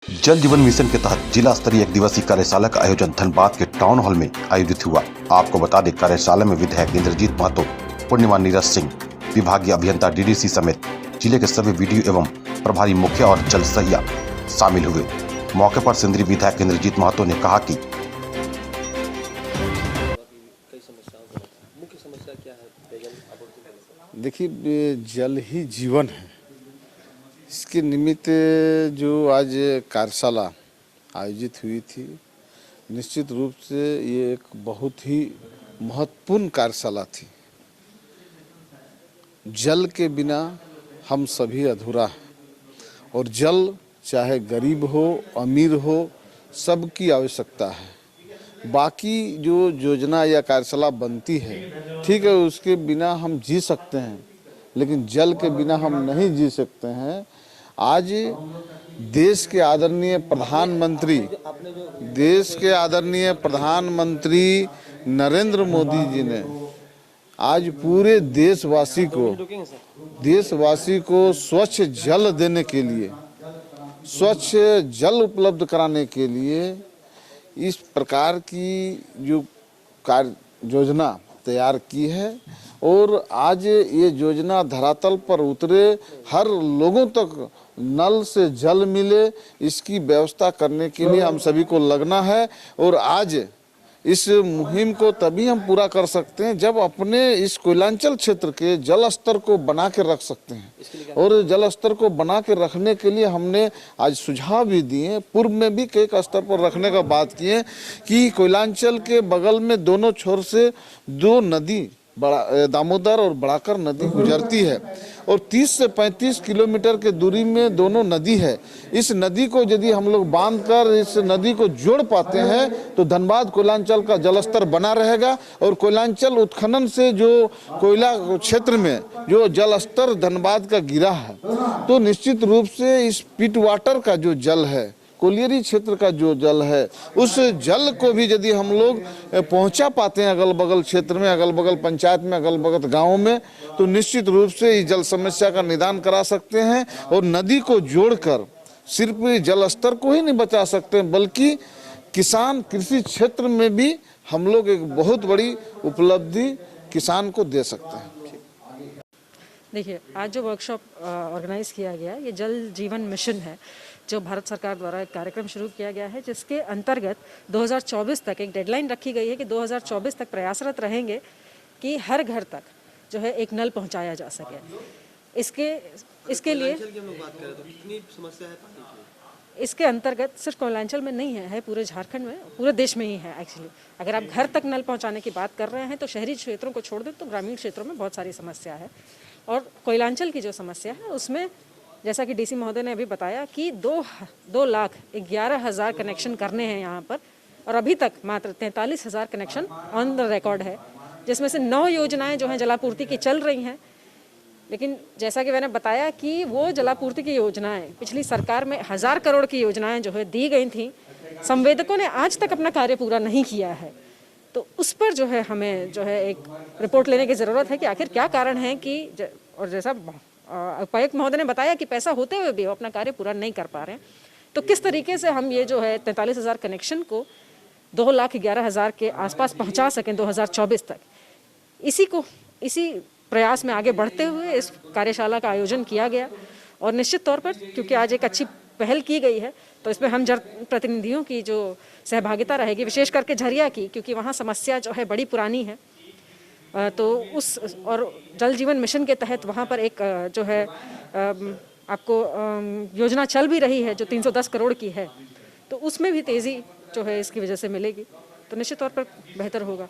जल जीवन मिशन के तहत जिला स्तरीय एक दिवसीय कार्यशाला का आयोजन धनबाद के टाउन हॉल में आयोजित हुआ। आपको बता दें, कार्यशाला में विधायक इंद्रजीत महतो, पूर्णिमा नीरज सिंह, विभागीय अभियंता डीडीसी समेत जिले के सभी बीडीओ एवं प्रभारी मुखिया और जल सहिया शामिल हुए। मौके पर केंद्रीय विधायक इंद्रजीत महतो ने कहा कि देखिए, जल ही जीवन है। इसके निमित्त जो आज कार्यशाला आयोजित हुई थी, निश्चित रूप से ये एक बहुत ही महत्वपूर्ण कार्यशाला थी। जल के बिना हम सभी अधूरा हैं और जल चाहे गरीब हो अमीर हो, सबकी आवश्यकता है। बाकी जो योजना या कार्यशाला बनती है, ठीक है, उसके बिना हम जी सकते हैं, लेकिन जल के बिना हम नहीं जी सकते हैं। आज देश के आदरणीय प्रधानमंत्री नरेंद्र मोदी जी ने आज पूरे देशवासी को स्वच्छ जल देने के लिए, स्वच्छ जल उपलब्ध कराने के लिए इस प्रकार की जो कार्य योजना तैयार की है और आज ये योजना धरातल पर उतरे, हर लोगों तक नल से जल मिले, इसकी व्यवस्था करने के लिए हम सभी को लगना है। और आज इस मुहिम को तभी हम पूरा कर सकते हैं जब अपने इस कोयलांचल क्षेत्र के जल स्तर को बना के रख सकते हैं। और जल स्तर को बना के रखने के लिए हमने आज सुझाव भी दिए, पूर्व में भी कई स्तर पर रखने का बात किए कि कोयलांचल के बगल में दोनों छोर से दो नदी, दामोदर और बड़ाकर नदी गुजरती है और 30 से 35 किलोमीटर के दूरी में दोनों नदी है। इस नदी को यदि हम लोग बांधकर इस नदी को जोड़ पाते हैं तो धनबाद कोयलांचल का जलस्तर बना रहेगा और कोयलांचल उत्खनन से जो कोयला क्षेत्र में जो जलस्तर धनबाद का गिरा है, तो निश्चित रूप से इस पिट वाटर का जो जल है, कोलियरी क्षेत्र का जो जल है, उस जल को भी यदि हम लोग पहुंचा पाते हैं अगल बगल क्षेत्र में, अगल बगल पंचायत में, अगल बगल गाँव में, तो निश्चित रूप से इस जल समस्या का निदान करा सकते हैं। और नदी को जोड़कर सिर्फ जल स्तर को ही नहीं बचा सकते, बल्कि किसान कृषि क्षेत्र में भी हम लोग एक बहुत बड़ी उपलब्धि किसान को दे सकते हैं। देखिए, आज जो वर्कशॉप ऑर्गेनाइज किया गया, ये जल जीवन मिशन है, जो भारत सरकार द्वारा एक कार्यक्रम शुरू किया गया है, जिसके अंतर्गत 2024 तक एक डेडलाइन रखी गई है कि 2024 तक प्रयासरत रहेंगे कि हर घर तक जो है एक नल पहुंचाया जा सके। इसके लिए इसके अंतर्गत सिर्फ कोयलांचल में नहीं है, पूरे झारखंड में, पूरे देश में ही है एक्चुअली। अगर आप घर तक नल पहुंचाने की बात कर रहे हैं तो शहरी क्षेत्रों को छोड़ दें तो ग्रामीण क्षेत्रों में बहुत सारी समस्या है। और कोयलांचल की जो समस्या है उसमें जैसा कि डीसी महोदय ने अभी बताया कि 2,11,000 कनेक्शन करने हैं यहाँ पर, और अभी तक मात्र 43,000 कनेक्शन ऑन द रिकॉर्ड है, जिसमें से 9 योजनाएं जो हैं जलापूर्ति की चल रही हैं। लेकिन जैसा कि मैंने बताया कि वो जलापूर्ति की योजनाएं पिछली सरकार में 1,000 करोड़ की योजनाएं जो है दी गई थी, संवेदकों ने आज तक अपना कार्य पूरा नहीं किया है। तो उस पर जो है हमें जो है एक रिपोर्ट लेने की ज़रूरत है कि आखिर क्या कारण है कि और जैसा उपायुक्त महोदय ने बताया कि पैसा होते हुए भी वो अपना कार्य पूरा नहीं कर पा रहे हैं, तो किस तरीके से हम ये जो है 43,000 कनेक्शन को 2,11,000 के आसपास पहुंचा सकें 2024 तक। इसी प्रयास में आगे बढ़ते हुए इस कार्यशाला का आयोजन किया गया। और निश्चित तौर पर क्योंकि आज एक अच्छी पहल की गई है, तो इसमें हम प्रतिनिधियों की जो सहभागिता रहेगी, विशेष करके झरिया की, क्योंकि वहाँ समस्या जो है बड़ी पुरानी है, तो उस और जल जीवन मिशन के तहत वहाँ पर एक जो है आपको योजना चल भी रही है जो 310 करोड़ की है, तो उसमें भी तेज़ी जो है इसकी वजह से मिलेगी, तो निश्चित तौर पर बेहतर होगा।